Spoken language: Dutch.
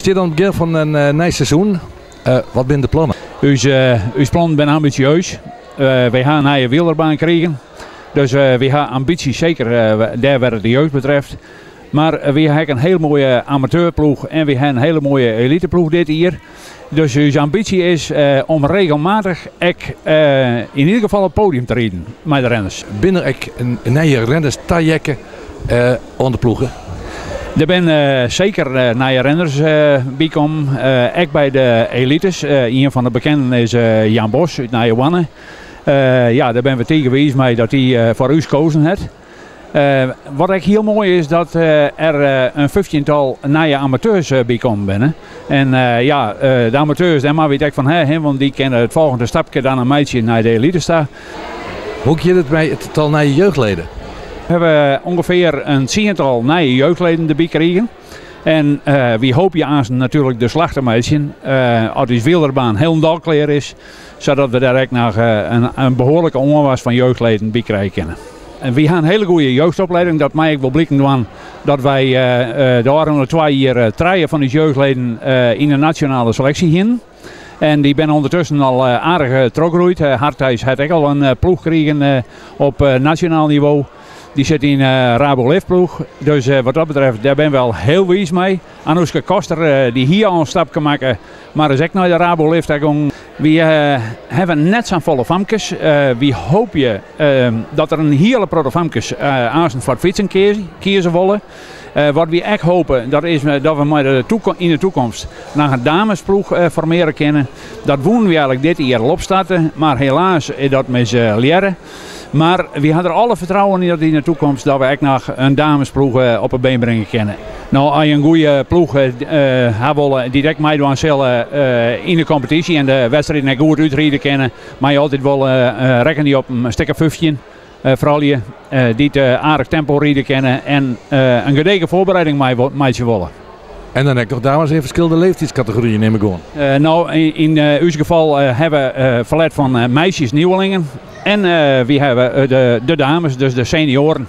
Zit aan het begin van een nieuw seizoen. Wat zijn de plannen? Uw plannen zijn ambitieus. Wij gaan een nieuwe wielerbaan krijgen. Dus we gaan ambities zeker daar waar het de jeugd betreft. Maar we hebben een heel mooie amateurploeg en we hebben een hele mooie eliteploeg dit jaar. Dus uw ambitie is om regelmatig in ieder geval op het podium te rijden met de renners. Binnen een nieuwe renners tajekken aan de ploegen? Er zijn zeker nieuwe renners bijkomen. Ook bij de elites. Een van de bekenden is Jan Bos uit Nijenwanne. Ja, daar ben we tegen geweest mee dat hij voor u gekozen heeft. Wat echt heel mooi is dat er een 15-tal nieuwe amateurs bijkomen binnen. En ja, de amateurs, daar mag je van hè, want die kennen het volgende stapje dan een meisje naar de elite staan. Hoe gaat het bij het tal nieuwe jeugdleden? We hebben ongeveer een 10-tal nieuwe jeugdleden erbij gekregen. En wie hoop je aan natuurlijk de slachtermeisje, als die wielerbaan helemaal klaar is, zodat we daar nog een behoorlijke onwas van jeugdleden bij krijgen. En we hebben een hele goede jeugdopleiding, dat mij ik wil blikken doen dat wij de afgelopen 2 jaar 3 van die jeugdleden in de nationale selectie gingen. En die ben ondertussen al aardig teruggegroeid. Harthuis had ik al een ploeg gekregen op nationaal niveau. Die zit in Rabo Liftploeg. Dus wat dat betreft, daar ben ik wel heel wijs mee. Anouska Koster, die hier al een stap kan maken, maar is ook naar de Rabo Lift gegaan. We hebben net zo'n volle famkes. We hopen dat er een hele grote famkes aan voor het fietsen kiezen willen. Wat we echt hopen, dat is dat we in de toekomst naar een damesploeg formeren kunnen. Dat wonen we eigenlijk dit jaar al opstarten, maar helaas is dat met leren. Maar we hadden er alle vertrouwen in dat in de toekomst dat we echt nog een damesploeg op het been brengen kunnen. Nou, als je een goede ploeg hebben die direct meedoen zullen in de competitie en de wedstrijden goed uitrijden kennen, maar je altijd wel rekken die op een stukje 15. Vooral die het aardig tempo rijden kennen en een gedegen voorbereiding mee willen. En dan heb ik nog dames in verschillende leeftijdscategorieën nemen gewoon. Nou, in uw geval hebben we verlet van meisjes nieuwelingen en we hebben de dames, dus de senioren.